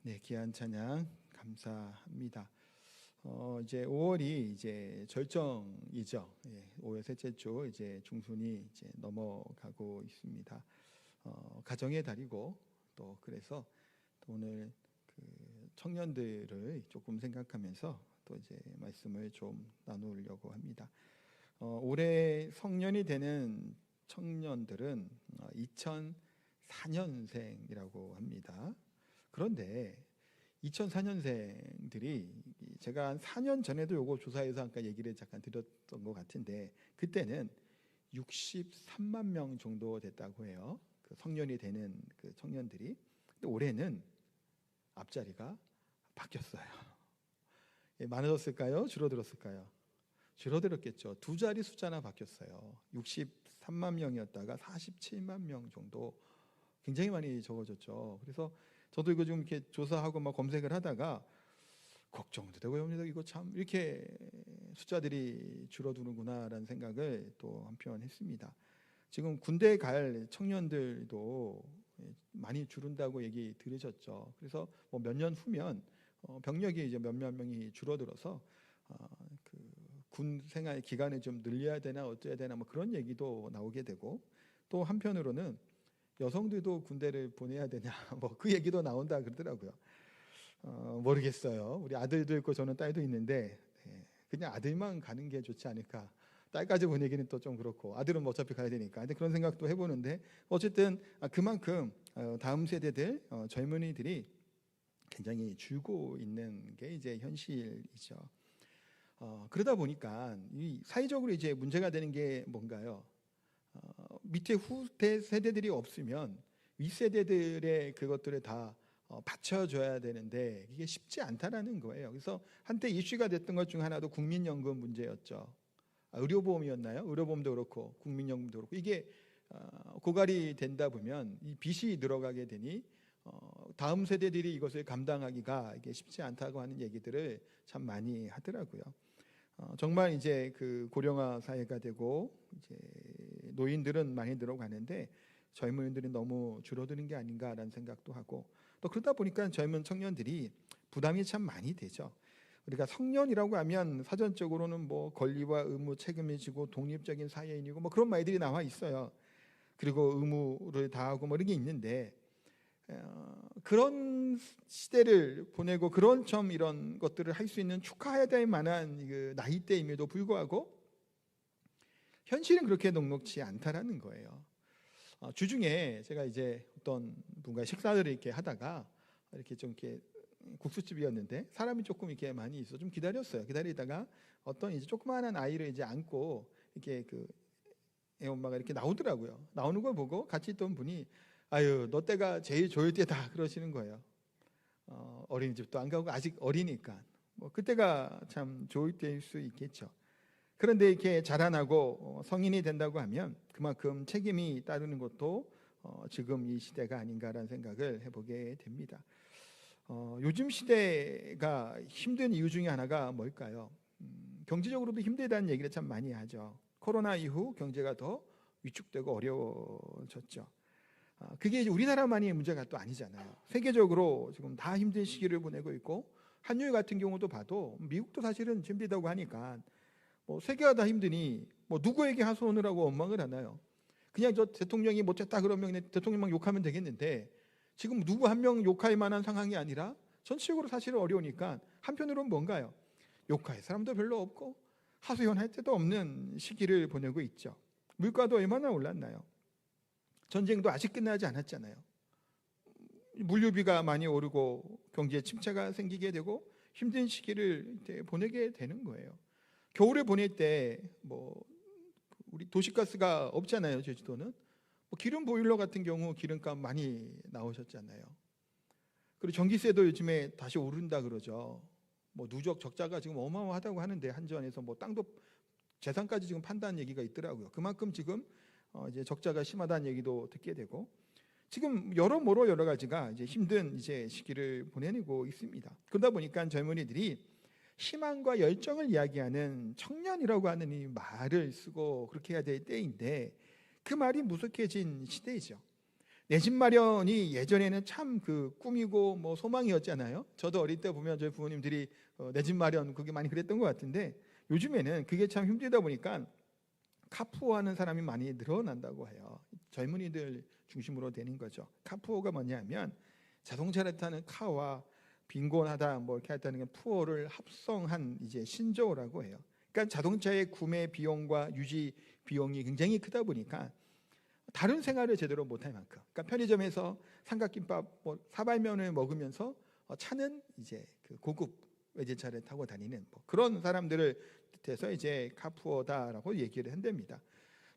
네, 귀한 찬양 감사합니다. 이제 5월이 이제 절정이죠. 5월 셋째 주 이제 중순이 이제 넘어가고 있습니다. 가정의 달이고 또 그래서 또 오늘 그 청년들을 조금 생각하면서 또 이제 말씀을 좀 나누려고 합니다. 올해 성년이 되는 청년들은 2004년생이라고 합니다. 그런데 2004년생들이 제가 한 4년 전에도 요거 조사해서 아까 얘기를 잠깐 드렸던 것 같은데 그때는 63만 명 정도 됐다고 해요. 그 성년이 되는 그 청년들이. 근데 올해는 앞자리가 바뀌었어요. 많아졌을까요? 줄어들었을까요? 줄어들었겠죠. 두 자리 숫자나 바뀌었어요. 63만 명이었다가 47만 명 정도, 굉장히 많이 적어졌죠. 그래서 저도 이거 좀 이렇게 조사하고 막 검색을 하다가 걱정도 되고 이거 참 이렇게 숫자들이 줄어드는구나라는 생각을 또 한편 했습니다. 지금 군대 갈 청년들도 많이 줄은다고 얘기 들으셨죠. 그래서 뭐 몇 년 후면 병력이 이제 몇몇 명이 줄어들어서 그 군 생활 기간을 좀 늘려야 되나 어쩌야 되나 뭐 그런 얘기도 나오게 되고, 또 한편으로는 여성들도 군대를 보내야 되냐 뭐 그 얘기도 나온다 그러더라고요. 모르겠어요. 우리 아들도 있고 저는 딸도 있는데 그냥 아들만 가는 게 좋지 않을까. 딸까지 보내기는 또 좀 그렇고, 아들은 뭐 어차피 가야 되니까. 근데 그런 생각도 해보는데 어쨌든 그만큼 다음 세대들 젊은이들이 굉장히 줄고 있는 게 이제 현실이죠. 그러다 보니까 이 사회적으로 이제 문제가 되는 게 뭔가요? 밑에 후대 세대들이 없으면 윗세대들의 그것들을 다 받쳐줘야 되는데 이게 쉽지 않다라는 거예요. 그래서 한때 이슈가 됐던 것 중 하나도 국민연금 문제였죠. 의료보험이었나요? 의료보험도 그렇고 국민연금도 그렇고, 이게 고갈이 된다 보면 이 빚이 늘어가게 되니 다음 세대들이 이것을 감당하기가 이게 쉽지 않다고 하는 얘기들을 참 많이 하더라고요. 정말 이제 그 고령화 사회가 되고 이제 노인들은 많이 늘어가는데 젊은이들이 너무 줄어드는 게 아닌가라는 생각도 하고, 또 그러다 보니까 젊은 청년들이 부담이 참 많이 되죠. 우리가 성년이라고 하면 사전적으로는 뭐 권리와 의무, 책임을 지고 독립적인 사회인이고 뭐 그런 말들이 나와 있어요. 그리고 의무를 다하고 뭐 이런 게 있는데 그런 시대를 보내고 그런 점 이런 것들을 할 수 있는 축하해야 될 만한 그 나이대임에도 불구하고 현실은 그렇게 녹록지 않다라는 거예요. 주중에 제가 이제 어떤 분과 식사를 이렇게 하다가 이렇게 좀 이렇게 국수집이었는데 사람이 조금 이렇게 많이 있어 좀 기다렸어요. 기다리다가 어떤 이제 조그마한 아이를 이제 안고 이렇게 그 애 엄마가 이렇게 나오더라고요. 나오는 걸 보고 같이 있던 분이 아유 너 때가 제일 좋을 때다 그러시는 거예요. 어린이집도 안 가고 아직 어리니까 뭐 그때가 참 좋을 때일 수 있겠죠. 그런데 이렇게 자라나고 성인이 된다고 하면 그만큼 책임이 따르는 것도 지금 이 시대가 아닌가라는 생각을 해보게 됩니다. 요즘 시대가 힘든 이유 중에 하나가 뭘까요? 경제적으로도 힘들다는 얘기를 참 많이 하죠. 코로나 이후 경제가 더 위축되고 어려워졌죠. 그게 이제 우리나라만의 문제가 또 아니잖아요. 세계적으로 지금 다 힘든 시기를 보내고 있고, 한일 같은 경우도 봐도 미국도 사실은 힘들다고 하니까 뭐 세계가 다 힘드니 뭐 누구에게 하소연을 하고 원망을 하나요? 그냥 저 대통령이 못했다 그러면 그냥 대통령만 욕하면 되겠는데 지금 누구 한 명 욕할 만한 상황이 아니라 전체적으로 사실은 어려우니까 한편으로는 뭔가요? 욕할 사람도 별로 없고 하소연할 데도 없는 시기를 보내고 있죠. 물가도 얼마나 올랐나요? 전쟁도 아직 끝나지 않았잖아요. 물류비가 많이 오르고 경제 침체가 생기게 되고 힘든 시기를 보내게 되는 거예요. 겨울에 보낼 때 뭐 우리 도시가스가 없잖아요. 제주도는 뭐 기름 보일러 같은 경우 기름값 많이 나오셨잖아요. 그리고 전기세도 요즘에 다시 오른다 그러죠. 뭐 누적 적자가 지금 어마어마하다고 하는데 한전에서 뭐 땅도 재산까지 지금 판다는 얘기가 있더라고요. 그만큼 지금 이제 적자가 심하다는 얘기도 듣게 되고, 지금 여러모로 여러 가지가 이제 힘든 이제 시기를 보내고 있습니다. 그러다 보니까 젊은이들이 희망과 열정을 이야기하는 청년이라고 하는 이 말을 쓰고 그렇게 해야 될 때인데 그 말이 무색해진 시대이죠. 내 집 마련이 예전에는 참 그 꿈이고 뭐 소망이었잖아요. 저도 어릴 때 보면 저희 부모님들이 내 집 마련 그게 많이 그랬던 것 같은데, 요즘에는 그게 참 힘들다 보니까 카푸어하는 사람이 많이 늘어난다고 해요. 젊은이들 중심으로 되는 거죠. 카푸어가 뭐냐면 자동차를 타는 카와 빈곤하다 뭐 이렇게 했다는 게 푸어를 합성한 이제 신조어라고 해요. 그러니까 자동차의 구매 비용과 유지 비용이 굉장히 크다 보니까 다른 생활을 제대로 못할 만큼, 그러니까 편의점에서 삼각김밥 뭐 사발면을 먹으면서 차는 이제 그 고급 외제차를 타고 다니는 뭐 그런 사람들을 뜻해서 이제 카푸어다라고 얘기를 한답니다.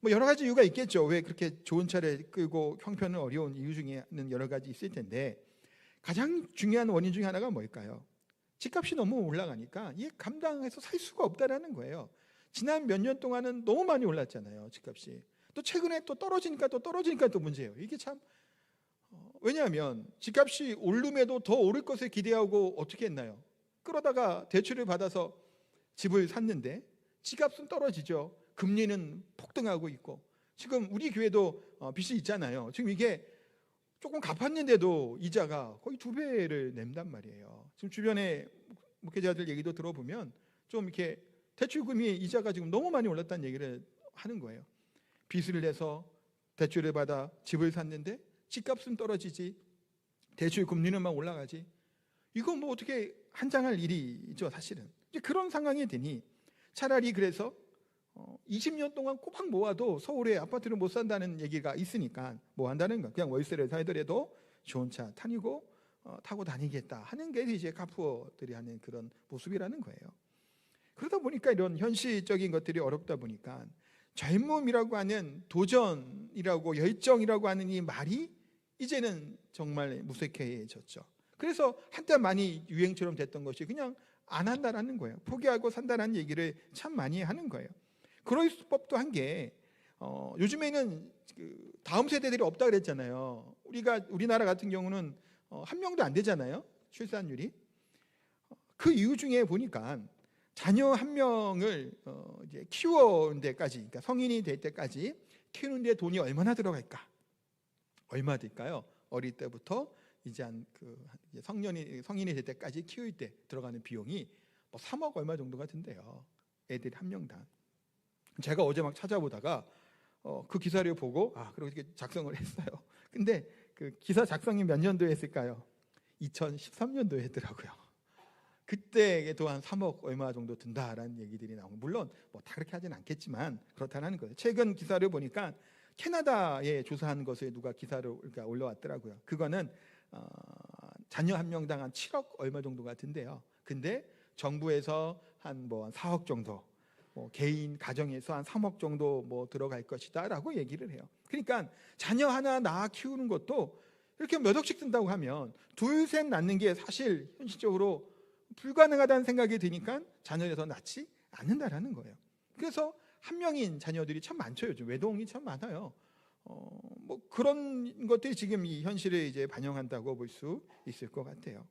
뭐 여러 가지 이유가 있겠죠. 왜 그렇게 좋은 차를 끌고 형편은 어려운 이유 중에는 여러 가지 있을 텐데, 가장 중요한 원인 중에 하나가 뭘까요? 집값이 너무 올라가니까 이게 감당해서 살 수가 없다라는 거예요. 지난 몇 년 동안은 너무 많이 올랐잖아요, 집값이. 또 최근에 또 떨어지니까 또 문제예요. 이게 참 왜냐하면 집값이 오름에도 더 오를 것을 기대하고 어떻게 했나요? 그러다가 대출을 받아서 집을 샀는데 집값은 떨어지죠. 금리는 폭등하고 있고, 지금 우리 교회도 빚이 있잖아요. 지금 이게 조금 갚았는데도 이자가 거의 2배를 낸단 말이에요. 지금 주변에 목회자들 얘기도 들어보면 좀 이렇게 대출금리 이자가 지금 너무 많이 올랐다는 얘기를 하는 거예요. 빚을 내서 대출을 받아 집을 샀는데 집값은 떨어지지, 대출 금리는 막 올라가지. 이거 뭐 어떻게 한장할 일이죠, 사실은. 이제 그런 상황이 되니 차라리 그래서 20년 동안 꼬박 모아도 서울에 아파트를 못 산다는 얘기가 있으니까 뭐 한다는 거, 그냥 월세를 살더라도 좋은 차 타고 다니겠다 하는 게 이제 카푸어들이 하는 그런 모습이라는 거예요. 그러다 보니까 이런 현실적인 것들이 어렵다 보니까 젊음이라고 하는, 도전이라고 열정이라고 하는 이 말이 이제는 정말 무색해졌죠. 그래서 한때 많이 유행처럼 됐던 것이 그냥 안 한다라는 거예요. 포기하고 산다라는 얘기를 참 많이 하는 거예요. 그럴 수법도 한 게 요즘에는 그 다음 세대들이 없다 그랬잖아요. 우리나라 같은 경우는 1명도 안 되잖아요, 출산율이. 그 이유 중에 보니까 자녀 1명을 이제 키우는 데까지, 그러니까 성인이 될 때까지 키우는데 돈이 얼마나 들어갈까? 얼마 들까요? 어릴 때부터 이제 성인이 될 때까지 키울 때 들어가는 비용이 뭐 3억 얼마 정도가 든대요. 애들이 1명당. 제가 어제 막 찾아보다가 그 기사를 보고 그렇게 작성을 했어요. 근데 그 기사 작성이 몇 년도에 했을까요? 2013년도에 했더라고요. 그때에도 한 3억 얼마 정도 든다라는 얘기들이 나오고, 물론 뭐 다 그렇게 하진 않겠지만 그렇다는 거예요. 최근 기사를 보니까 캐나다에 조사한 것을 누가 기사를 올려왔더라고요. 그거는 자녀 1명당 한 7억 얼마 정도가 든대요. 근데 정부에서 한 4억 정도, 개인 가정에서 한 3억 정도 들어갈 것이다라고 얘기를 해요. 그러니까 자녀 하나 낳아 키우는 것도 이렇게 몇 억씩 든다고 하면 둘, 셋 낳는 게 사실 현실적으로 불가능하다는 생각이 드니까 자녀를 더 낳지 않는다라는 거예요. 그래서 1명인 자녀들이 참 많죠. 요즘 외동이 참 많아요. 그런 것들이 지금 이 현실을 이제 반영한다고 볼 수 있을 것 같아요.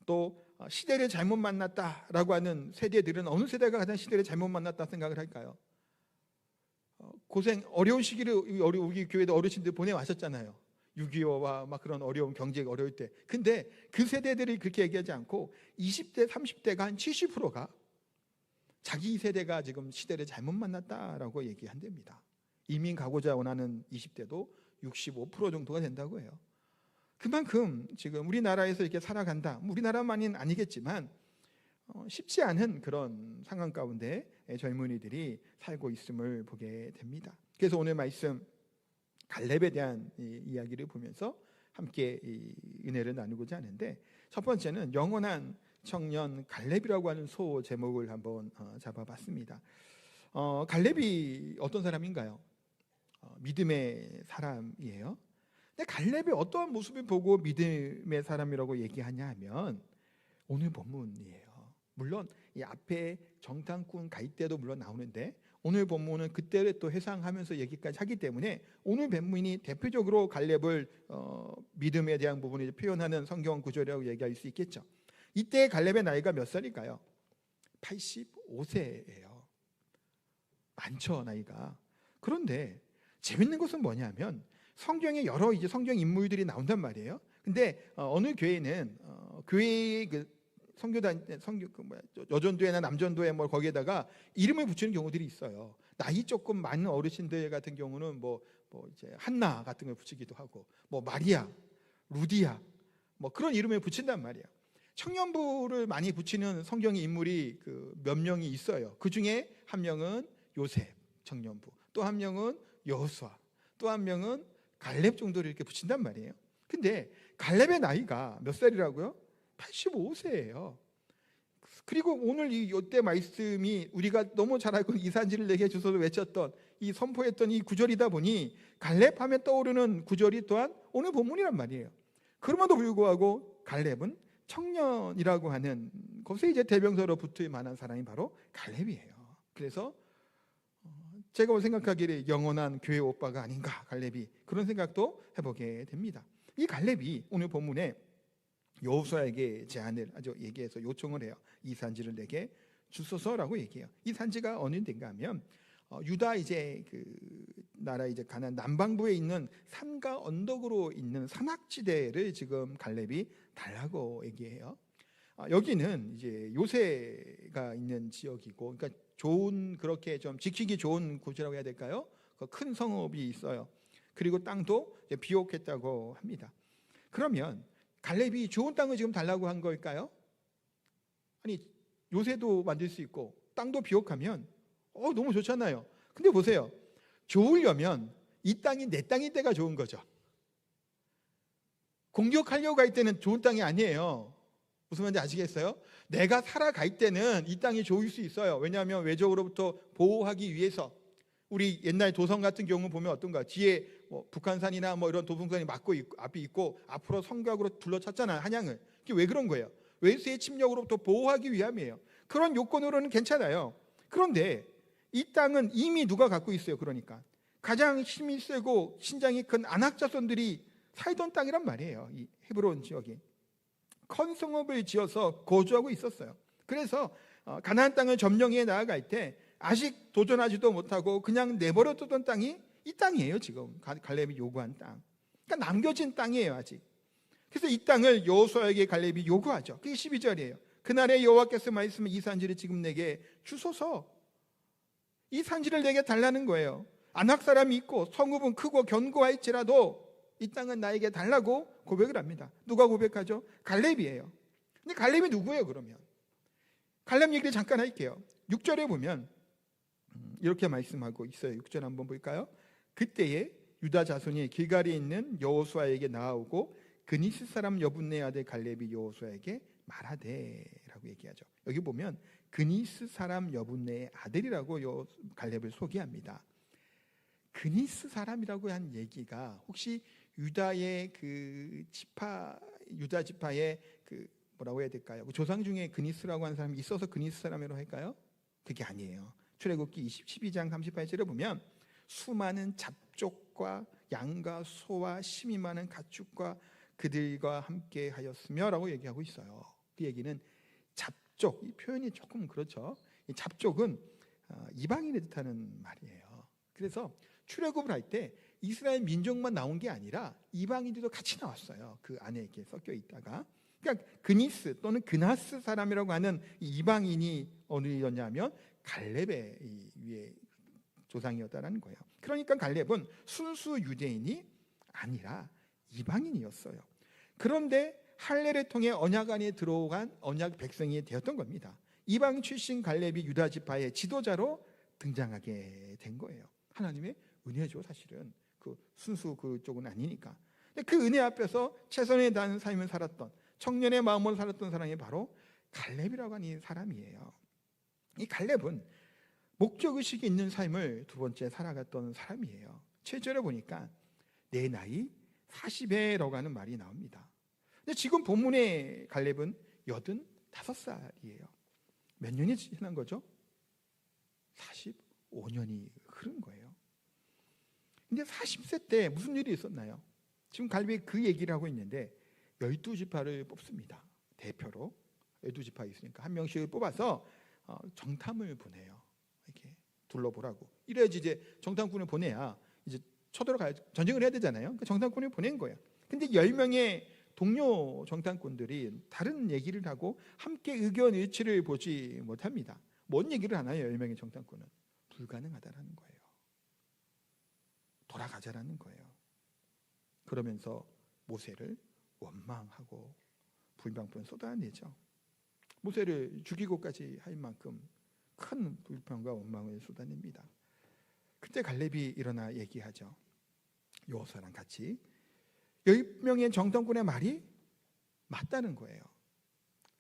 또 시대를 잘못 만났다라고 하는 세대들은 어느 세대가 가장 시대를 잘못 만났다 생각을 할까요? 어려운 시기를 우리 교회도 어르신들 보내왔었잖아요. 6.25와 막 그런 어려운 경제가 어려울 때. 근데 그 세대들이 그렇게 얘기하지 않고 20대, 30대가 한 70%가 자기 세대가 지금 시대를 잘못 만났다라고 얘기한답니다. 이민 가고자 원하는 20대도 65% 정도가 된다고 해요. 그만큼 지금 우리나라에서 이렇게 살아간다, 우리나라만은 아니겠지만 쉽지 않은 그런 상황 가운데 젊은이들이 살고 있음을 보게 됩니다. 그래서 오늘 말씀 갈렙에 대한 이야기를 보면서 함께 이 은혜를 나누고자 하는데, 첫 번째는 영원한 청년 갈렙이라고 하는 소 제목을 한번 잡아봤습니다. 갈렙이 어떤 사람인가요? 믿음의 사람이에요. 근데 갈렙이 어떠한 모습을 보고 믿음의 사람이라고 얘기하냐 하면 오늘 본문이에요. 물론 이 앞에 정탐꾼 갈 때도 물론 나오는데 오늘 본문은 그때를 또 회상하면서 얘기까지 하기 때문에 오늘 본문이 대표적으로 갈렙을 믿음에 대한 부분을 표현하는 성경 구절이라고 얘기할 수 있겠죠. 이때 갈렙의 나이가 몇 살일까요? 85세예요. 많죠, 나이가. 그런데 재밌는 것은 뭐냐면 성경에 여러 이제 성경 인물들이 나온단 말이에요. 근데 어느 교회는 교회 그 성교 여전도회나 남전도회 뭐 거기에다가 이름을 붙이는 경우들이 있어요. 나이 조금 많은 어르신들 같은 경우는 뭐 이제 한나 같은 걸 붙이기도 하고, 뭐 마리아, 루디아, 뭐 그런 이름을 붙인단 말이에요. 청년부를 많이 붙이는 성경의 인물이 그 몇 명이 있어요. 그 중에 한 명은 요셉 청년부, 또 한 명은 여호수아, 또 한 명은 갈렙 정도를 이렇게 붙인단 말이에요. 근데 갈렙의 나이가 몇 살이라고요? 85세예요. 그리고 오늘 이때 말씀이 우리가 너무 잘 알고 이산지를 내게 주소서 외쳤던 이 선포했던 이 구절이다 보니 갈렙 하면 떠오르는 구절이 또한 오늘 본문이란 말이에요. 그럼에도 불구하고 갈렙은 청년이라고 하는 것에 이제 대명사로 붙을 만한 사람이 바로 갈렙이에요. 그래서 제가 생각하기를 영원한 교회 오빠가 아닌가, 갈렙이. 그런 생각도 해보게 됩니다. 이 갈렙이 오늘 본문에 여호수아에게 제안을 아주 얘기해서 요청을 해요. 이 산지를 내게 주소서라고 얘기해요. 이 산지가 어느 데인가 하면 유다 이제 그 나라 이제 가나안 남방부에 있는 산과 언덕으로 있는 산악지대를 지금 갈렙이 달라고 얘기해요. 여기는 이제 요새가 있는 지역이고, 그러니까 좋은, 그렇게 좀 지키기 좋은 곳이라고 해야 될까요? 큰 성읍이 있어요. 그리고 땅도 비옥했다고 합니다. 그러면 갈렙이 좋은 땅을 지금 달라고 한 걸까요? 아니, 요새도 만들 수 있고 땅도 비옥하면 너무 좋잖아요. 근데 보세요. 좋으려면 이 땅이 내 땅일 때가 좋은 거죠. 공격하려고 할 때는 좋은 땅이 아니에요. 무슨 말인지 아시겠어요? 내가 살아갈 때는 이 땅이 좋을 수 있어요. 왜냐하면 외적으로부터 보호하기 위해서. 우리 옛날 도성 같은 경우 보면 어떤가? 뒤에 북한산이나 이런 도봉산이 막고 있고, 앞이 있고 앞으로 성곽으로 둘러찼잖아요, 한양을. 이게 왜 그런 거예요? 외세의 침략으로부터 보호하기 위함이에요. 그런 요건으로는 괜찮아요. 그런데 이 땅은 이미 누가 갖고 있어요. 그러니까 가장 힘이 세고 신장이 큰 아낙 자손들이 살던 땅이란 말이에요. 이 헤브론 지역이 큰 성읍을 지어서 거주하고 있었어요. 그래서 가나안 땅을 점령해 나아갈 때 아직 도전하지도 못하고 그냥 내버려두던 땅이 이 땅이에요. 지금 갈렙이 요구한 땅. 그러니까 남겨진 땅이에요, 아직. 그래서 이 땅을 여호수아에게 갈렙이 요구하죠. 그게 12절이에요. 그날에 여호와께서 말씀을 이 산지를 지금 내게 주소서. 이 산지를 내게 달라는 거예요. 아낙 사람이 있고 성읍은 크고 견고할지라도 이 땅은 나에게 달라고 고백을 합니다. 누가 고백하죠? 갈렙이에요. 근데 갈렙이 누구예요, 그러면? 갈렙 얘기를 잠깐 할게요. 6절에 보면 이렇게 말씀하고 있어요. 6절 한번 볼까요? 그때에 유다 자손이 길갈에 있는 여호수아에게 나아오고 그니스 사람 여분네 아들 갈렙이 여호수아에게 말하되라고 얘기하죠. 여기 보면 그니스 사람 여분네의 아들이라고 갈렙을 소개합니다. 그니스 사람이라고 한 얘기가 혹시 유다의 그 지파, 유다 지파의 그 뭐라고 해야 될까요? 그 조상 중에 그니스라고 하는 사람이 있어서 그니스 사람이라고 할까요? 그게 아니에요. 출애굽기 12장 38절에 보면 수많은 잡족과 양과 소와 심이 많은 가축과 그들과 함께 하였으며 라고 얘기하고 있어요. 그 얘기는 잡족, 이 표현이 조금 그렇죠. 이 잡족은 이방인을 뜻하는 말이에요. 그래서 출애굽을 할 때 이스라엘 민족만 나온 게 아니라 이방인들도 같이 나왔어요. 그 안에 이렇게 섞여 있다가. 그러니까 그니스 또는 그나스 사람이라고 하는 이방인이 어느였냐면 갈렙의 위에 조상이었다라는 거예요. 그러니까 갈렙은 순수 유대인이 아니라 이방인이었어요. 그런데 할례를 통해 언약 안에 들어간 언약 백성이 되었던 겁니다. 이방 출신 갈렙이 유다 지파의 지도자로 등장하게 된 거예요. 하나님의 은혜죠, 사실은. 그 순수 그쪽은 아니니까. 근데 그 은혜 앞에서 최선을 다하는 삶을 살았던, 청년의 마음으로 살았던 사람이 바로 갈렙이라고 하는 이 사람이에요. 이 갈렙은 목적의식이 있는 삶을 두 번째 살아갔던 사람이에요. 7절에 보니까 내 나이 40에라고 하는 말이 나옵니다. 근데 지금 본문의 갈렙은 85살이에요. 몇 년이 지난 거죠? 45년이 흐른 거예요. 근데 40세 때 무슨 일이 있었나요? 지금 갈렙이 그 얘기를 하고 있는데 12지파를 뽑습니다. 대표로 12지파 있으니까 한 명씩을 뽑아서 정탐을 보내요. 이렇게 둘러보라고. 이래야지 이제 정탐꾼을 보내야 이제 쳐들어가야 전쟁을 해야 되잖아요. 그러니까 정탐꾼을 보낸 거예요. 근데 10명의 동료 정탐꾼들이 다른 얘기를 하고 함께 의견 일치를 보지 못합니다. 뭔 얘기를 하나요? 10명의 정탐꾼은 불가능하다라는 거예요. 돌아가자라는 거예요. 그러면서 모세를 원망하고 불평을 쏟아내죠. 모세를 죽이고까지 할 만큼 큰 불평과 원망을 쏟아냅니다. 그때 갈렙이 일어나 얘기하죠. 여호수아랑 같이 10명의 정탐꾼의 말이 맞다는 거예요.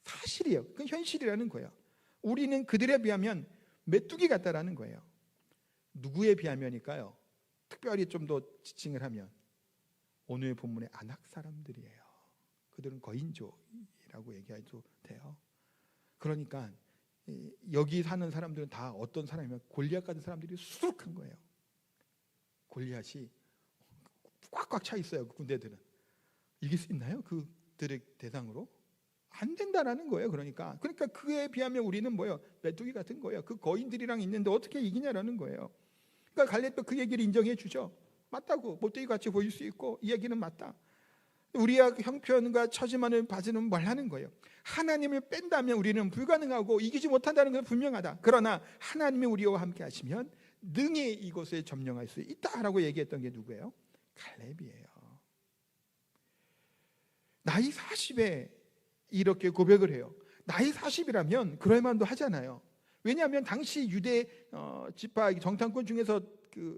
사실이에요. 그건 현실이라는 거예요. 우리는 그들에 비하면 메뚜기 같다라는 거예요. 누구에 비하면일까요? 특별히 좀 더 지칭을 하면 오늘 본문의 아낙 사람들이에요. 그들은 거인족이라고 얘기해도 돼요. 그러니까 여기 사는 사람들은 다 어떤 사람이면 골리앗 같은 사람들이 수룩한 거예요. 골리앗이 꽉꽉 차 있어요. 그 군대들은 이길 수 있나요? 그들의 대상으로 안 된다라는 거예요. 그러니까 그에 비하면 우리는 뭐예요? 메뚜기 같은 거예요. 그 거인들이랑 있는데 어떻게 이기냐라는 거예요. 그러니까 갈렙도 그 얘기를 인정해 주죠. 맞다고, 못되이 같이 보일 수 있고 이 얘기는 맞다. 우리의 형편과 처지만을 봐서는 뭘 하는 거예요? 하나님을 뺀다면 우리는 불가능하고 이기지 못한다는 건 분명하다. 그러나 하나님이 우리와 함께 하시면 능히 이곳을 점령할 수 있다라고 얘기했던 게 누구예요? 갈렙이에요. 나이 40에 이렇게 고백을 해요. 나이 40이라면 그럴 만도 하잖아요. 왜냐하면 당시 유대 지파 정탐꾼 중에서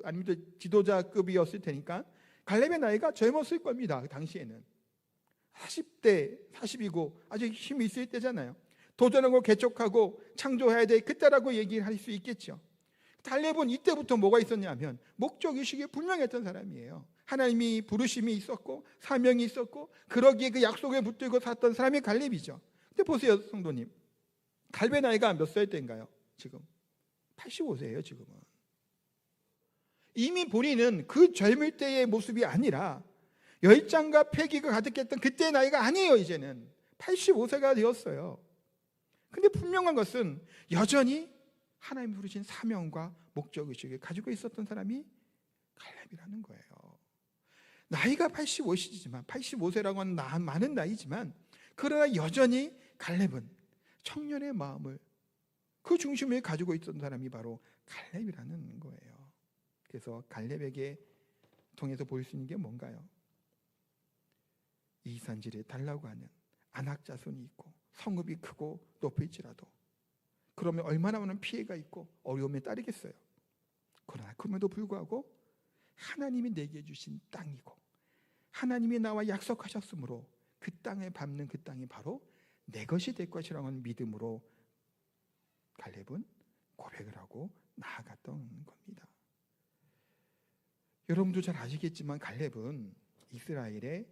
아니면 지도자급이었을 테니까 갈렙의 나이가 젊었을 겁니다. 그 당시에는 40대 40이고 아주 힘이 있을 때잖아요. 도전하고 개척하고 창조해야 돼 그때라고 얘기를 할 수 있겠죠. 갈렙은 이때부터 뭐가 있었냐면 목적의식이 분명했던 사람이에요. 하나님이 부르심이 있었고 사명이 있었고 그러기에 그 약속에 붙들고 살았던 사람이 갈렙이죠. 근데 보세요 성도님, 갈렙의 나이가 몇 살 때인가요? 지금 85세예요. 지금은 이미 본인은 그 젊을 때의 모습이 아니라 열정과 패기가 가득했던 그때의 나이가 아니에요. 이제는 85세가 되었어요. 근데 분명한 것은 여전히 하나님 부르신 사명과 목적의식을 가지고 있었던 사람이 갈렙이라는 거예요. 나이가 85세지만 85세라고 하는 많은 나이지만 그러나 여전히 갈렙은 청년의 마음을 그 중심에 가지고 있었던 사람이 바로 갈렙이라는 거예요. 그래서 갈렙에게 통해서 볼 수 있는 게 뭔가요? 이 산지를 달라고 하는 아낙 자손이 있고 성읍이 크고 높을지라도 그러면 얼마나 많은 피해가 있고 어려움에 따르겠어요. 그러나 그럼에도 불구하고 하나님이 내게 주신 땅이고 하나님이 나와 약속하셨으므로 그 땅에 밟는 그 땅이 바로 내 것이 될 것이라고 하는 믿음으로 갈렙은 고백을 하고 나아갔던 겁니다. 여러분도 잘 아시겠지만 갈렙은 이스라엘의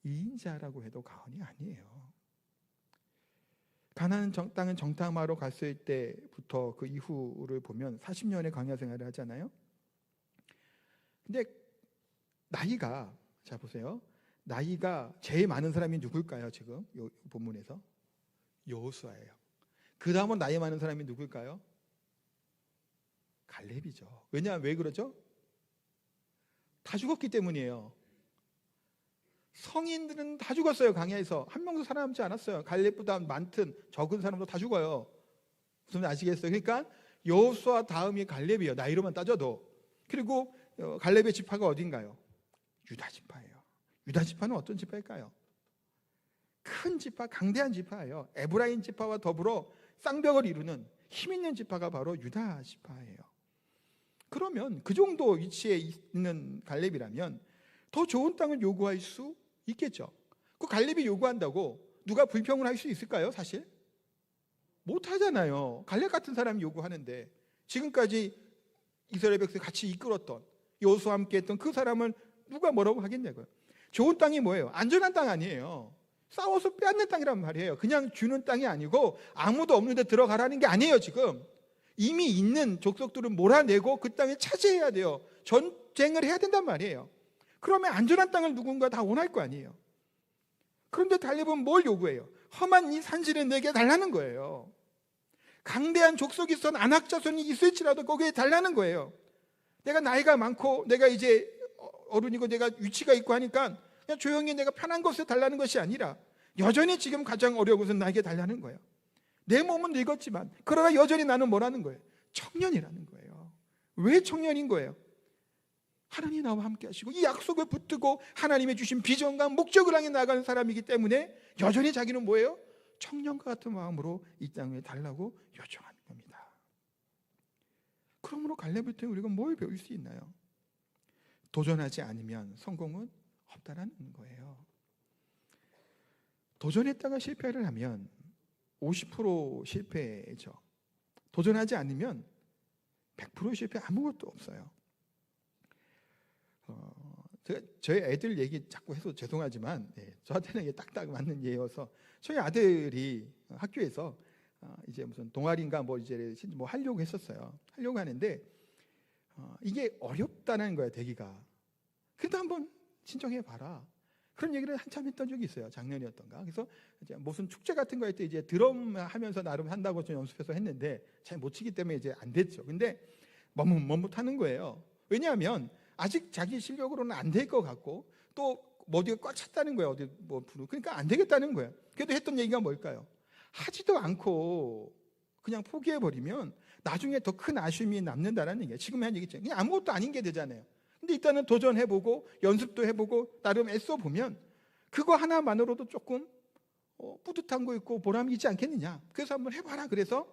2인자라고 해도 과언이 아니에요. 가나안 땅은 정탐하러 갔을 때부터 그 이후를 보면 40년의 광야 생활을 하잖아요. 근데 나이가, 자 보세요, 나이가 제일 많은 사람이 누굴까요? 지금 이 본문에서 여호수아예요. 그 다음은 나이 많은 사람이 누굴까요? 갈렙이죠. 왜냐하면 왜 그러죠? 다 죽었기 때문이에요. 성인들은 다 죽었어요. 광야에서 한 명도 살아남지 않았어요. 갈렙보다 많든 적은 사람도 다 죽어요. 무슨 말인지 아시겠어요? 그러니까 여호수아 다음이 갈렙이에요. 나이로만 따져도. 그리고 갈렙의 지파가 어딘가요? 유다 지파예요. 유다 지파는 어떤 지파일까요? 큰 지파, 강대한 지파예요. 에브라임 지파와 더불어 쌍벽을 이루는 힘 있는 지파가 바로 유다 지파예요. 그러면 그 정도 위치에 있는 갈렙이라면 더 좋은 땅을 요구할 수 있겠죠. 그 갈렙이 요구한다고 누가 불평을 할 수 있을까요? 사실 못 하잖아요. 갈렙 같은 사람이 요구하는데 지금까지 이스라엘 백성을 같이 이끌었던 여호수아와 함께 했던 그 사람을 누가 뭐라고 하겠냐고요. 좋은 땅이 뭐예요? 안전한 땅 아니에요. 싸워서 빼앗는 땅이란 말이에요. 그냥 주는 땅이 아니고 아무도 없는 데 들어가라는 게 아니에요. 지금 이미 있는 족속들은 몰아내고 그 땅을 차지해야 돼요. 전쟁을 해야 된단 말이에요. 그러면 안전한 땅을 누군가 다 원할 거 아니에요. 그런데 갈렙은 뭘 요구해요? 험한 이 산지를 내게 달라는 거예요. 강대한 족속이 있던 아낙 자손이 있을지라도 거기에 달라는 거예요. 내가 나이가 많고 내가 이제 어른이고 내가 위치가 있고 하니까 그냥 조용히 내가 편한 것을 달라는 것이 아니라 여전히 지금 가장 어려운 것은 나에게 달라는 거예요. 내 몸은 늙었지만 그러나 여전히 나는 뭐라는 거예요? 청년이라는 거예요. 왜 청년인 거예요? 하나님이 나와 함께 하시고 이 약속을 붙들고 하나님의 주신 비전과 목적을 향해 나가는 사람이기 때문에 여전히 자기는 뭐예요? 청년과 같은 마음으로 이 땅에 달라고 요청하는 겁니다. 그러므로 갈렙을 통해 우리가 뭘 배울 수 있나요? 도전하지 않으면 성공은 없다라는 거예요. 도전했다가 실패를 하면 50% 실패죠. 도전하지 않으면 100% 실패 아무것도 없어요. 제가 저희 애들 얘기 자꾸 해서 죄송하지만 저한테는 이게 딱딱 맞는 예여서 저희 아들이 학교에서 이제 무슨 동아리인가 뭐 이제 뭐 하려고 했었어요. 하려고 하는데 이게 어렵다는 거야 되기가. 그래도 한번 신청해 봐라. 그런 얘기를 한참 했던 적이 있어요. 작년이었던가. 그래서 이제 무슨 축제 같은 거 할 때 이제 드럼 하면서 나름 한다고 좀 연습해서 했는데 잘 못 치기 때문에 이제 안 됐죠. 근데 머뭇머뭇하는 거예요. 왜냐하면 아직 자기 실력으로는 안 될 것 같고 또 어디가 꽉 찼다는 거예요. 어디 뭐 그러니까 안 되겠다는 거예요. 그래도 했던 얘기가 뭘까요? 하지도 않고 그냥 포기해 버리면 나중에 더 큰 아쉬움이 남는다라는 얘기예요. 지금 한 얘기죠. 그냥 아무것도 아닌 게 되잖아요. 근데 일단은 도전해보고 연습도 해보고 나름 애써보면 그거 하나만으로도 조금 뿌듯한 거 있고 보람이 있지 않겠느냐. 그래서 한번 해봐라. 그래서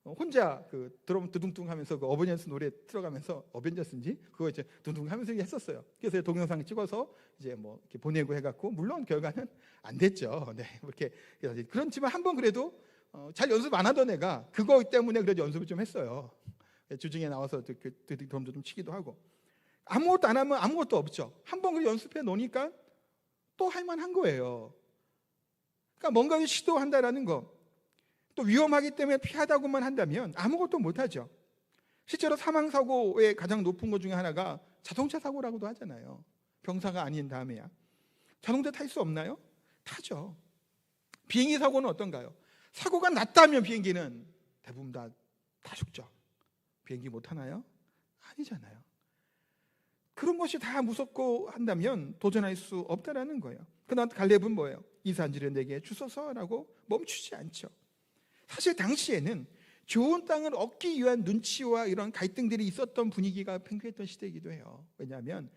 혼자 그 드럼 두둥둥 하면서 그 어벤져스 노래 틀어가면서 어벤져스인지 그거 이제 두둥 하면서 했었어요. 그래서 동영상 찍어서 이제 뭐 이렇게 보내고 해갖고 물론 결과는 안 됐죠. 네, 이렇게 그렇지만 한번 그래도 잘 연습 안 하던 애가 그거 때문에 그래도 연습을 좀 했어요. 주중에 나와서 드럼도 좀 치기도 하고. 아무것도 안 하면 아무것도 없죠. 한번 그 연습해 놓으니까 또 할만한 거예요. 그러니까 뭔가를 시도한다라는 거. 또 위험하기 때문에 피하다고만 한다면 아무것도 못하죠. 실제로 사망사고의 가장 높은 것 중에 하나가 자동차 사고라고도 하잖아요. 병사가 아닌 다음에야. 자동차 탈 수 없나요? 타죠. 비행기 사고는 어떤가요? 사고가 났다면 비행기는 대부분 다 죽죠. 비행기 못 타나요? 아니잖아요. 그런 것이 다 무섭고 한다면 도전할 수 없다라는 거예요. 그러나 갈렙은 뭐예요? 이 산지를 내게 주소서라고 멈추지 않죠. 사실 당시에는 좋은 땅을 얻기 위한 눈치와 이런 갈등들이 있었던 분위기가 팽배했던 시대이기도 해요. 왜냐하면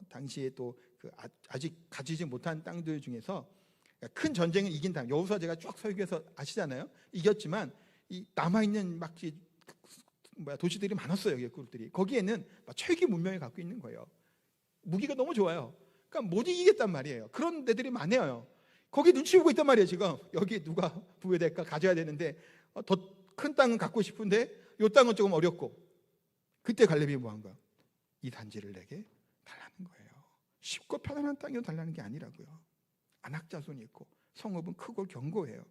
당시에 또 아직 가지지 못한 땅들 중에서 큰 전쟁을 이긴 땅, 여호수아 제가 쭉 설교해서 아시잖아요. 이겼지만 이 남아있는 막 도시들이 많았어요. 그룹들이 거기에는 막 철기 문명을 갖고 있는 거예요. 무기가 너무 좋아요. 그러니까 못 이기겠단 말이에요. 그런 데들이 많아요. 거기 눈치 보고 있단 말이에요. 지금 여기 누가 부여될까 가져야 되는데 더 큰 땅은 갖고 싶은데 이 땅은 조금 어렵고. 그때 갈렙이 뭐 한 거야? 이 단지를 내게 달라는 거예요. 쉽고 편안한 땅이 달라는 게 아니라고요. 안악자손이 있고 성읍은 크고 견고해요.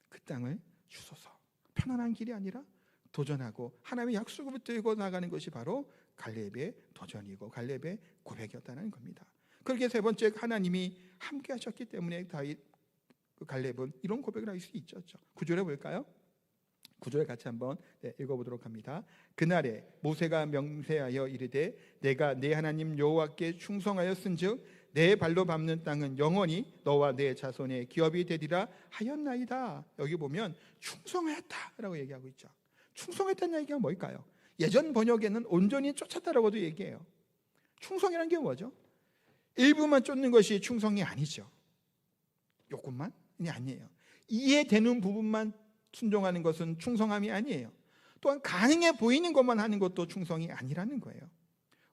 그 땅을 주소서. 편안한 길이 아니라 도전하고 하나님의 약속을 붙들고 나가는 것이 바로 갈렙의 도전이고 갈렙의 고백이었다는 겁니다. 그렇게 세 번째 하나님이 함께 하셨기 때문에 갈렙은 이런 고백을 할 수 있었죠. 9절에 볼까요? 9절 같이 한번 읽어보도록 합니다. 그날에 모세가 명세하여 이르되 내가 내 하나님 여호와께 충성하였은즉 내 발로 밟는 땅은 영원히 너와 내 자손의 기업이 되리라 하였나이다. 여기 보면 충성하였다라고 얘기하고 있죠. 충성했다는 얘기가 뭘까요? 예전 번역에는 온전히 쫓았다라고도 얘기해요. 충성이라는 게 뭐죠? 일부만 쫓는 것이 충성이 아니죠. 요것만이 아니에요. 이해되는 부분만 순종하는 것은 충성함이 아니에요. 또한 가능해 보이는 것만 하는 것도 충성이 아니라는 거예요.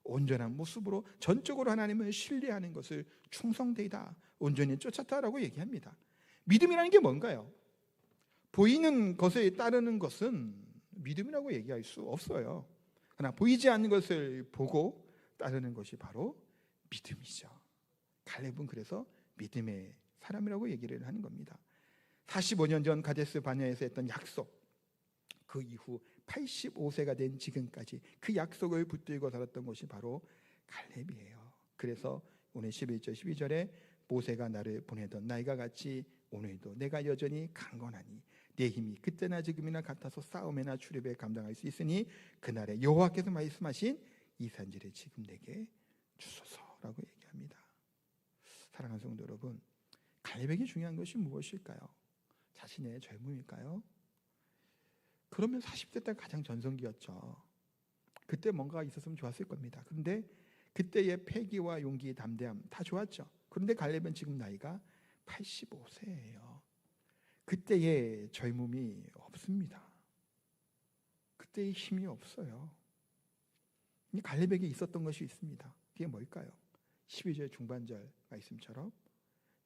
온전한 모습으로 전적으로 하나님을 신뢰하는 것을 충성되이다, 온전히 쫓았다라고 얘기합니다. 믿음이라는 게 뭔가요? 보이는 것에 따르는 것은 믿음이라고 얘기할 수 없어요. 그러나 보이지 않는 것을 보고 따르는 것이 바로 믿음이죠. 갈렙은 그래서 믿음의 사람이라고 얘기를 하는 겁니다. 45년 전 가데스 바네아에서 했던 약속, 그 이후 85세가 된 지금까지 그 약속을 붙들고 살았던 것이 바로 갈렙이에요. 그래서 오늘 11절 12절에 모세가 나를 보내던 날과 같이 오늘도 내가 여전히 강건하니 내 힘이 그때나 지금이나 같아서 싸움이나 출입에 감당할 수 있으니 그날에 여호와께서 말씀하신 이 산지를 지금 내게 주소서라고 얘기합니다. 사랑하는 성도 여러분, 갈렙에게 중요한 것이 무엇일까요? 자신의 젊음일까요? 그러면 40대 때 가장 전성기였죠. 그때 뭔가 있었으면 좋았을 겁니다. 그런데 그때의 패기와 용기, 담대함 다 좋았죠. 그런데 갈렙은 지금 나이가 85세예요. 그때의 젊음이 없습니다. 그때의 힘이 없어요. 이 갈렙에게 있었던 것이 있습니다. 그게 뭘까요? 12절 중반절 말씀처럼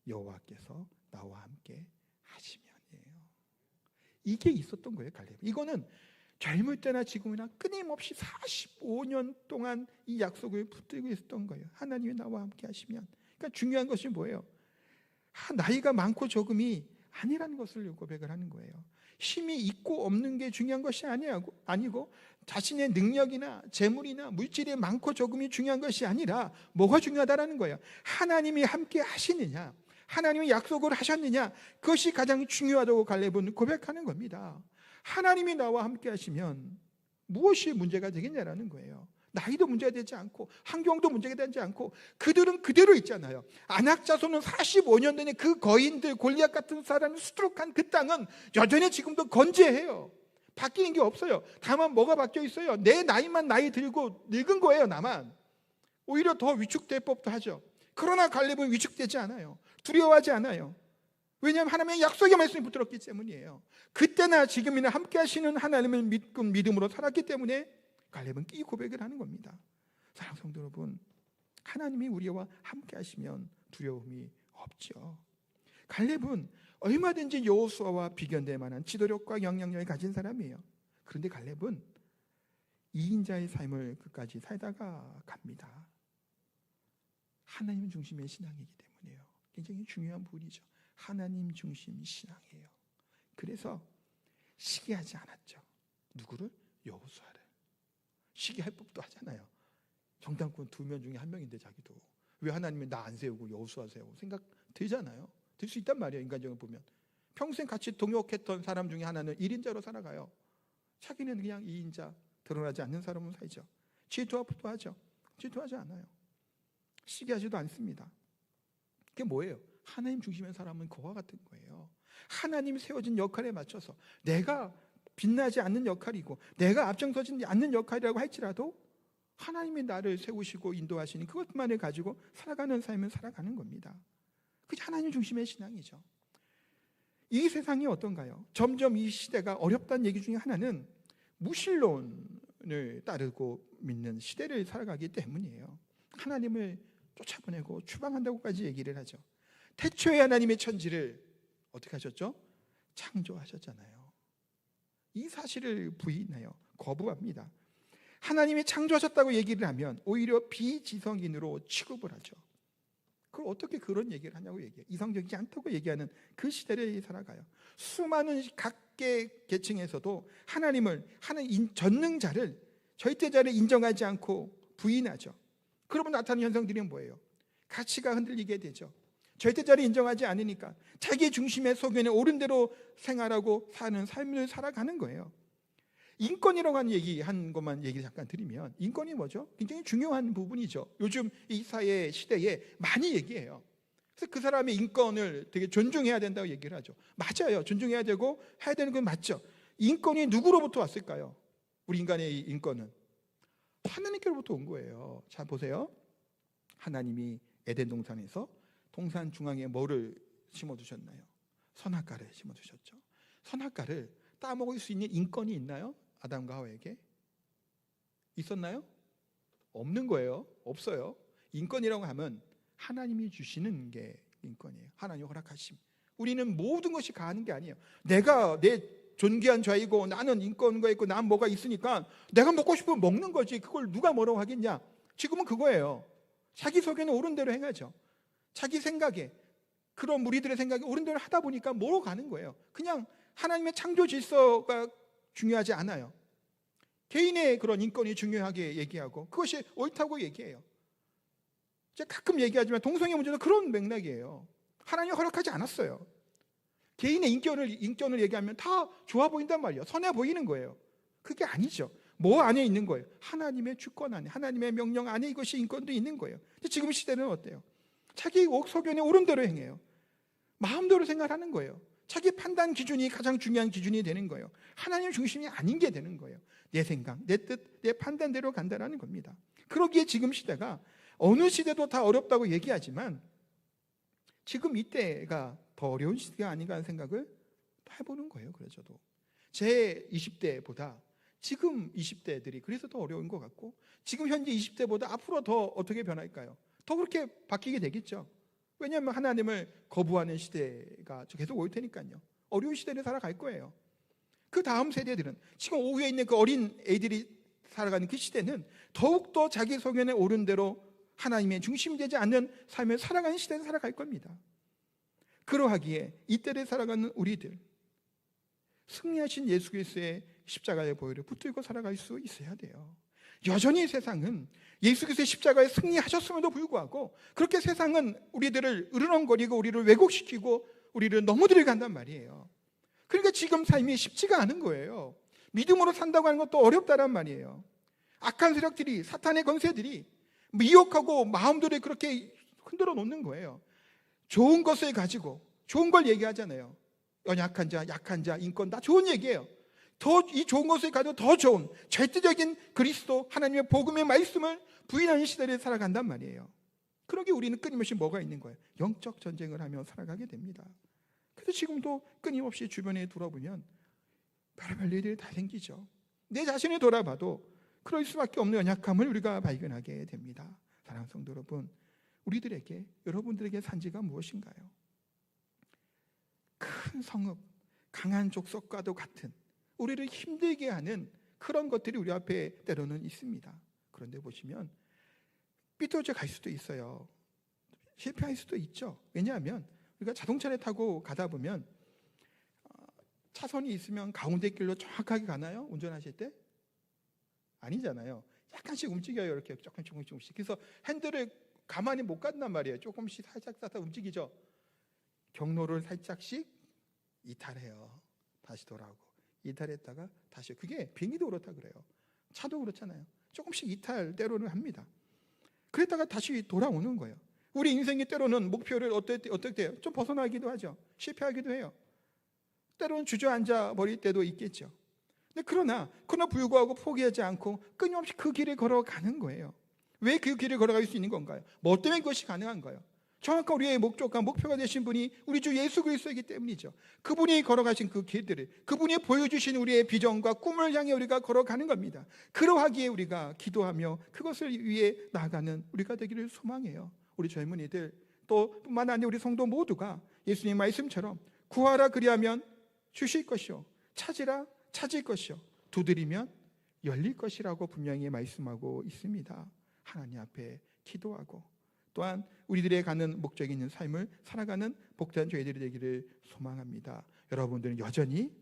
여호와께서 나와 함께 하시면이에요. 이게 있었던 거예요, 갈렙. 이거는 젊을 때나 지금이나 끊임없이 45년 동안 이 약속을 붙들고 있었던 거예요. 하나님이 나와 함께 하시면. 그러니까 중요한 것이 뭐예요? 나이가 많고 적음이 아니라는 것을 고백을 하는 거예요. 힘이 있고 없는 게 중요한 것이 아니고 자신의 능력이나 재물이나 물질이 많고 적음이 중요한 것이 아니라 뭐가 중요하다라는 거예요. 하나님이 함께 하시느냐, 하나님이 약속을 하셨느냐, 그것이 가장 중요하다고 갈렙은 고백하는 겁니다. 하나님이 나와 함께 하시면 무엇이 문제가 되겠냐라는 거예요. 나이도 문제가 되지 않고 환경도 문제가 되지 않고 그들은 그대로 있잖아요. 안악 자손은 45년 전에 그 거인들 골리앗 같은 사람이 수두룩한 그 땅은 여전히 지금도 건재해요. 바뀌는 게 없어요. 다만 뭐가 바뀌어 있어요? 내 나이만 나이 들고 늙은 거예요. 나만. 오히려 더 위축될 법도 하죠. 그러나 갈렙은 위축되지 않아요. 두려워하지 않아요. 왜냐하면 하나님의 약속의 말씀이 붙들었기 때문이에요. 그때나 지금이나 함께 하시는 하나님을 믿고 믿음으로 살았기 때문에 갈렙은 이 고백을 하는 겁니다. 사랑하는 성도 여러분, 하나님이 우리와 함께 하시면 두려움이 없죠. 갈렙은 얼마든지 여호수아와 비견될 만한 지도력과 영향력을 가진 사람이에요. 그런데 갈렙은 2인자의 삶을 끝까지 살다가 갑니다. 하나님 중심의 신앙이기 때문이에요. 굉장히 중요한 부분이죠. 하나님 중심 신앙이에요. 그래서 시기하지 않았죠. 누구를? 여호수아를. 시기할 법도 하잖아요. 정탐꾼 2명 중에 1명인데 자기도 왜 하나님이 나 안 세우고 여호수아 세우고 생각 들잖아요. 들 수 있단 말이에요. 인간적으로 보면 평생 같이 동역했던 사람 중에 하나는 1인자로 살아가요. 자기는 그냥 2인자, 드러나지 않는 사람은 살죠. 질투하기도 하죠. 질투하지 않아요. 시기하지도 않습니다. 그게 뭐예요? 하나님 중심의 사람은 그와 같은 거예요. 하나님이 세워진 역할에 맞춰서 내가 빛나지 않는 역할이고 내가 앞장서지 않는 역할이라고 할지라도 하나님이 나를 세우시고 인도하시니 그것만을 가지고 살아가는 삶을 살아가는 겁니다. 그게 하나님 중심의 신앙이죠. 이 세상이 어떤가요? 점점 이 시대가 어렵다는 얘기 중에 하나는 무신론을 따르고 믿는 시대를 살아가기 때문이에요. 하나님을 쫓아보내고 추방한다고까지 얘기를 하죠. 태초에 하나님의 천지를 어떻게 하셨죠? 창조하셨잖아요. 이 사실을 부인해요. 거부합니다. 하나님이 창조하셨다고 얘기를 하면 오히려 비지성인으로 취급을 하죠. 그걸 어떻게 그런 얘기를 하냐고 얘기해요. 이성적이지 않다고 얘기하는 그 시대를 살아가요. 수많은 각계 계층에서도 하나님을 하나님 전능자를 절대자를 인정하지 않고 부인하죠. 그러면 나타나는 현상들이 뭐예요? 가치가 흔들리게 되죠. 절대자를 인정하지 않으니까 자기 중심의 소견에 옳은 대로 생활하고 사는 삶을 살아가는 거예요. 인권이라고 하는 한 것만 얘기 잠깐 드리면 인권이 뭐죠? 굉장히 중요한 부분이죠. 요즘 이 사회 시대에 많이 얘기해요. 그래서 그 사람의 인권을 되게 존중해야 된다고 얘기를 하죠. 맞아요. 존중해야 되고 해야 되는 건 맞죠. 인권이 누구로부터 왔을까요? 우리 인간의 인권은 하나님께로부터 온 거예요. 자 보세요. 하나님이 에덴 동산에서 동산 중앙에 뭐를 심어두셨나요? 선악과를 심어두셨죠. 선악과를 따먹을 수 있는 인권이 있나요? 아담과 하와에게 있었나요? 없는 거예요. 없어요. 인권이라고 하면 하나님이 주시는 게 인권이에요. 하나님 허락하심. 우리는 모든 것이 가하는 게 아니에요. 내가 내 존귀한 자이고 나는 인권과 있고 난 뭐가 있으니까 내가 먹고 싶으면 먹는 거지. 그걸 누가 뭐라고 하겠냐? 지금은 그거예요. 자기 소견에 옳은 대로 행하죠. 자기 생각에 그런 무리들의 생각에 옳은 대로 하다 보니까 뭐로 가는 거예요. 그냥 하나님의 창조 질서가 중요하지 않아요. 개인의 그런 인권이 중요하게 얘기하고 그것이 옳다고 얘기해요. 제가 가끔 얘기하지만 동성애 문제도 그런 맥락이에요. 하나님이 허락하지 않았어요. 개인의 인권을 얘기하면 다 좋아 보인단 말이에요. 선해 보이는 거예요. 그게 아니죠. 뭐 안에 있는 거예요? 하나님의 주권 안에, 하나님의 명령 안에 이것이 인권도 있는 거예요. 근데 지금 시대는 어때요? 자기 소견에 옳은 대로 행해요. 마음대로 생각하는 거예요. 자기 판단 기준이 가장 중요한 기준이 되는 거예요. 하나님 중심이 아닌 게 되는 거예요. 내 생각, 내 뜻, 내 판단대로 간다라는 겁니다. 그러기에 지금 시대가 어느 시대도 다 어렵다고 얘기하지만 지금 이때가 더 어려운 시대가 아닌가 하는 생각을 해보는 거예요. 그래서 저도 제 20대보다 지금 20대들이 그래서 더 어려운 것 같고, 지금 현재 20대보다 앞으로 더 어떻게 변할까요? 더 그렇게 바뀌게 되겠죠. 왜냐하면 하나님을 거부하는 시대가 계속 올 테니까요. 어려운 시대를 살아갈 거예요. 그 다음 세대들은, 지금 오후에 있는 그 어린 애들이 살아가는 그 시대는 더욱더 자기 소견에 옳은 대로 하나님의 중심이 되지 않는 삶을 살아가는 시대를 살아갈 겁니다. 그러하기에 이때를 살아가는 우리들, 승리하신 예수 그리스도의 십자가의 보혈을 붙들고 살아갈 수 있어야 돼요. 여전히 세상은 예수 그리스도의 십자가에 승리하셨음에도 불구하고 그렇게 세상은 우리들을 으르렁거리고 우리를 왜곡시키고 우리를 넘어들어 간단 말이에요. 그러니까 지금 삶이 쉽지가 않은 거예요. 믿음으로 산다고 하는 것도 어렵다란 말이에요. 악한 세력들이, 사탄의 권세들이 미혹하고 마음들을 그렇게 흔들어 놓는 거예요. 좋은 것을 가지고 좋은 걸 얘기하잖아요. 연약한 자, 약한 자, 인권 다 좋은 얘기예요. 더 이 좋은 것을 가지고 더 좋은 절대적인 그리스도 하나님의 복음의 말씀을 부인하는 시대를 살아간단 말이에요. 그러기에 우리는 끊임없이 뭐가 있는 거예요? 영적 전쟁을 하며 살아가게 됩니다. 그래서 지금도 끊임없이 주변에 돌아보면 별별 일들이 다 생기죠. 내 자신을 돌아봐도 그럴 수밖에 없는 연약함을 우리가 발견하게 됩니다. 사랑하는 성도 여러분, 우리들에게, 여러분들에게 산지가 무엇인가요? 큰 성읍, 강한 족속과도 같은 우리를 힘들게 하는 그런 것들이 우리 앞에 때로는 있습니다. 그런데 보시면 삐뚤어져 갈 수도 있어요. 실패할 수도 있죠. 왜냐하면 우리가 자동차를 타고 가다 보면 차선이 있으면 가운데 길로 정확하게 가나요? 운전하실 때? 아니잖아요. 약간씩 움직여요. 이렇게 조금씩. 그래서 핸들을 가만히 못 간단 말이에요. 조금씩 살짝 움직이죠. 경로를 살짝씩 이탈해요. 다시 돌아오고. 이탈했다가 다시. 그게 비행기도 그렇다 그래요. 차도 그렇잖아요. 조금씩 이탈 때로는 합니다. 그랬다가 다시 돌아오는 거예요. 우리 인생이 때로는 목표를 어떻게 해요? 좀 벗어나기도 하죠. 실패하기도 해요. 때로는 주저앉아 버릴 때도 있겠죠. 근데 그러나 불구하고 포기하지 않고 끊임없이 그 길을 걸어가는 거예요. 왜 그 길을 걸어갈 수 있는 건가요? 뭐 때문에 그것이 가능한가요? 정확한 우리의 목적과 목표가 되신 분이 우리 주 예수 그리스도이기 때문이죠. 그분이 걸어가신 그 길들을, 그분이 보여주신 우리의 비전과 꿈을 향해 우리가 걸어가는 겁니다. 그러하기에 우리가 기도하며 그것을 위해 나아가는 우리가 되기를 소망해요. 우리 젊은이들, 또 뿐만 아니라 우리 성도 모두가 예수님 말씀처럼 구하라 그리하면 주실 것이요, 찾으라 찾을 것이요, 두드리면 열릴 것이라고 분명히 말씀하고 있습니다. 하나님 앞에 기도하고 또한 우리들의 가는 목적이 있는 삶을 살아가는 복된 저희들이 되기를 소망합니다. 여러분들은 여전히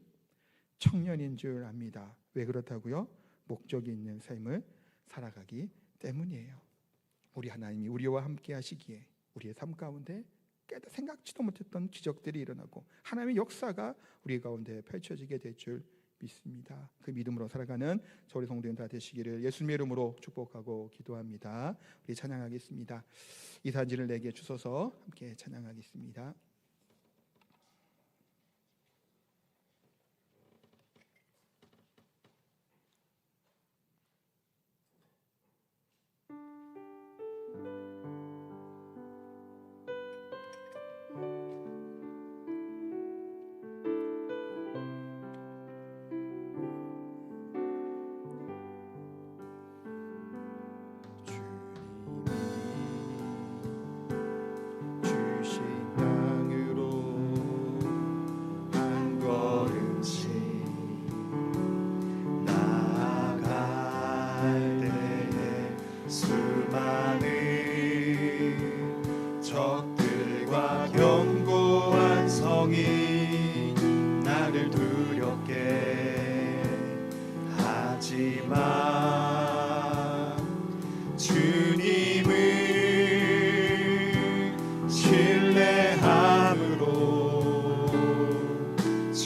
청년인 줄 압니다. 왜 그렇다고요? 목적이 있는 삶을 살아가기 때문이에요. 우리 하나님이 우리와 함께 하시기에 우리의 삶 가운데 생각지도 못했던 기적들이 일어나고 하나님의 역사가 우리 가운데 펼쳐지게 될 줄 믿습니다. 그 믿음으로 살아가는 저희 성도님 다 되시기를 예수님의 이름으로 축복하고 기도합니다. 우리 찬양하겠습니다. 이 산지를 내게 주소서 함께 찬양하겠습니다.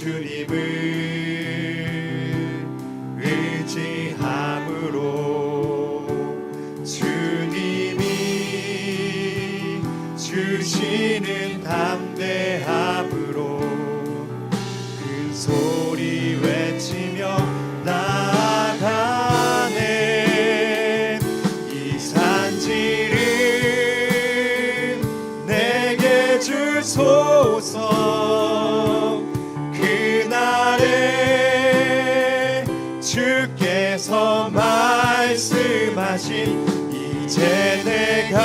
주님을 의지하 이제 내가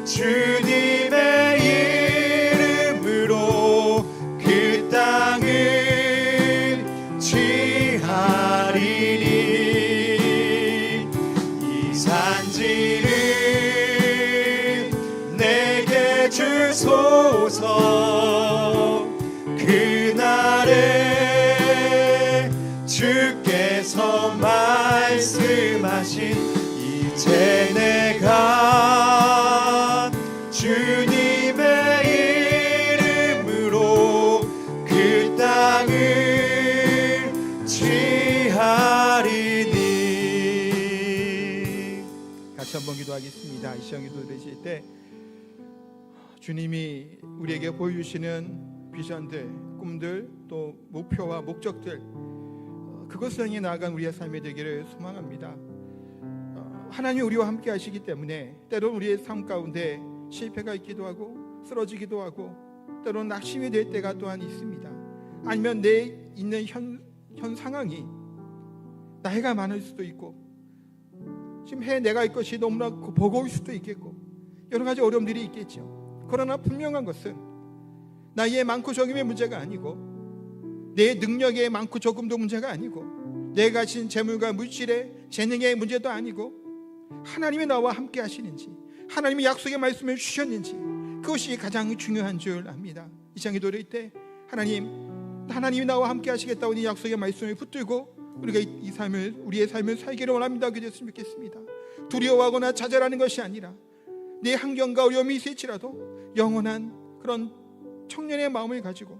주님의 이름으로 그 땅을 취하리니 이 산지를 내게 주소서. 그날에 주께서 말씀하신 이제 내가 주님의 이름으로 그 땅을 취하리니. 같이 한번 기도하겠습니다. 이 시간 기도 드리실 때 주님이 우리에게 보여주시는 비전들, 꿈들, 또 목표와 목적들, 그것을 향해 나아간 우리의 삶이 되기를 소망합니다. 하나님이 우리와 함께 하시기 때문에 때로는 우리의 삶 가운데 실패가 있기도 하고 쓰러지기도 하고 때로는 낙심이 될 때가 또한 있습니다. 아니면 내 있는 현 상황이 나이가 많을 수도 있고 지금 내가 할 것이 너무나 버거울 수도 있겠고 여러 가지 어려움들이 있겠죠. 그러나 분명한 것은 나이의 많고 적음의 문제가 아니고 내 능력의 많고 적음도 문제가 아니고 내가 가진 재물과 물질의 재능의 문제도 아니고 하나님이 나와 함께 하시는지 하나님이 약속의 말씀을 주셨는지 그것이 가장 중요한 줄 압니다. 이 시간 기도를 때 하나님이 나와 함께 하시겠다고 이 약속의 말씀을 붙들고 우리가 우리의 삶을 살기를 원합니다. 그랬으면 좋겠습니다. 두려워하거나 좌절하는 것이 아니라 내 환경과 어려움이 있을지라도 영원한 그런 청년의 마음을 가지고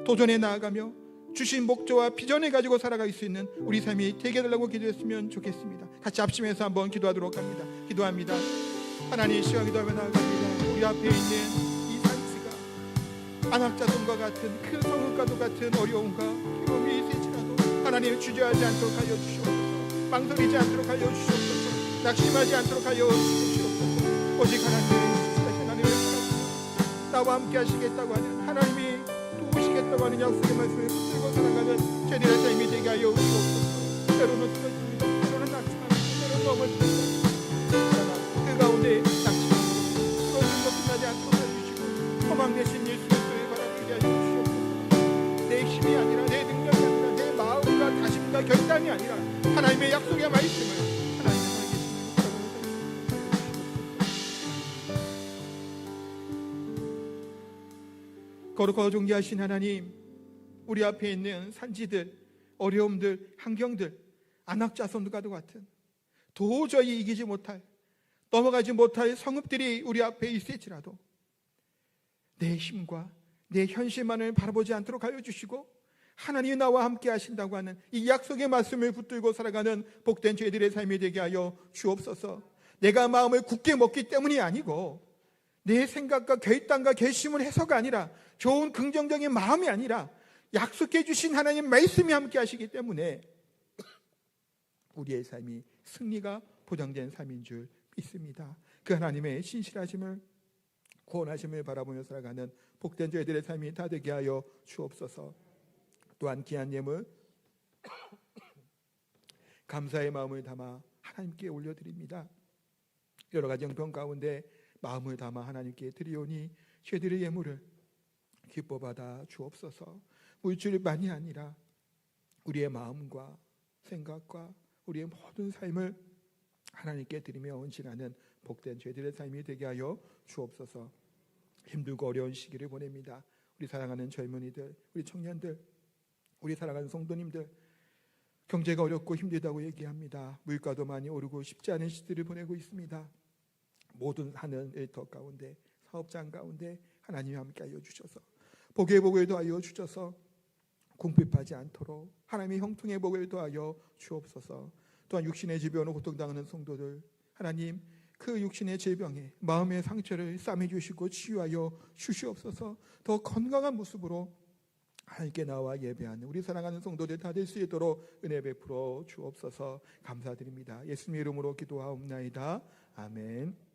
도전해 나아가며 주신 목표와 비전을 가지고 살아갈 수 있는 우리 삶이 되게 해달라고 기도했으면 좋겠습니다. 같이 합심해서 한번 기도하도록 합니다. 기도합니다. 하나님, 시간 기도하며 나아갑니다. 우리 앞에 있는 이 산지가 안악자손과 같은 큰 성읍과도 같은 어려움과 괴로움이 있을지라도 하나님 주저하지 않도록 하여 주시옵소서. 망설이지 않도록 하여 주시옵소서. 낙심하지 않도록 하여 주시옵소서. 오직 하나님 나와 함께 하시겠다고 하는 하나님이 도우시겠다고 하는 약속의 말씀을 붙들고 살아가는 저희들의 삶이 되게 하여 주옵소서. 때로는 쓰러집니다. 때로는 낙심합니다. 때로는 넘어집니다. 그러나 그 가운데 낙심하고 쓰러진 것 끝나지 않도록 해주시고 소망 되신 예수 그리스도의 바라보게 하여 주시옵소서. 내 힘이 아니라 내 능력이 아니라 내 마음과 다짐과 결단이 아니라 하나님의 약속의 말씀을 거룩하고 존귀하신 하나님, 우리 앞에 있는 산지들, 어려움들, 환경들, 안악자손과도 같은 도저히 이기지 못할, 넘어가지 못할 성읍들이 우리 앞에 있을지라도 내 힘과 내 현실만을 바라보지 않도록 하여 주시고 하나님이 나와 함께 하신다고 하는 이 약속의 말씀을 붙들고 살아가는 복된 저희들의 삶이 되게 하여 주옵소서. 내가 마음을 굳게 먹기 때문이 아니고 내 생각과 결단과 결심을 해서가 아니라 좋은 긍정적인 마음이 아니라 약속해 주신 하나님 말씀이 함께 하시기 때문에 우리의 삶이 승리가 보장된 삶인 줄 믿습니다. 그 하나님의 신실하심을 구원하심을 바라보며 살아가는 복된 저희들의 삶이 다 되게 하여 주옵소서. 또한 귀한 예물 감사의 마음을 담아 하나님께 올려드립니다. 여러 가지 형편 가운데 마음을 담아 하나님께 드리오니 저희들의 예물을 기뻐 받아 주옵소서. 물질만이 아니라 우리의 마음과 생각과 우리의 모든 삶을 하나님께 드리며 헌신하는 복된 저희들의 삶이 되게 하여 주옵소서. 힘들고 어려운 시기를 보냅니다. 우리 사랑하는 젊은이들, 우리 청년들, 우리 사랑하는 성도님들, 경제가 어렵고 힘들다고 얘기합니다. 물가도 많이 오르고 쉽지 않은 시기를 보내고 있습니다. 모든 하는 일터 가운데, 사업장 가운데 하나님이 함께 하여 주셔서 복의 복을 더하여 주셔서 궁핍하지 않도록 하나님의 형통의 복을 더하여 주옵소서. 또한 육신의 질병으로 고통당하는 성도들, 하나님 그 육신의 질병에 마음의 상처를 싸매주시고 치유하여 주시옵소서. 더 건강한 모습으로 하나님께 나와 예배하는 우리 사랑하는 성도들 다 될 수 있도록 은혜 베풀어 주옵소서. 감사드립니다. 예수님의 이름으로 기도하옵나이다. 아멘.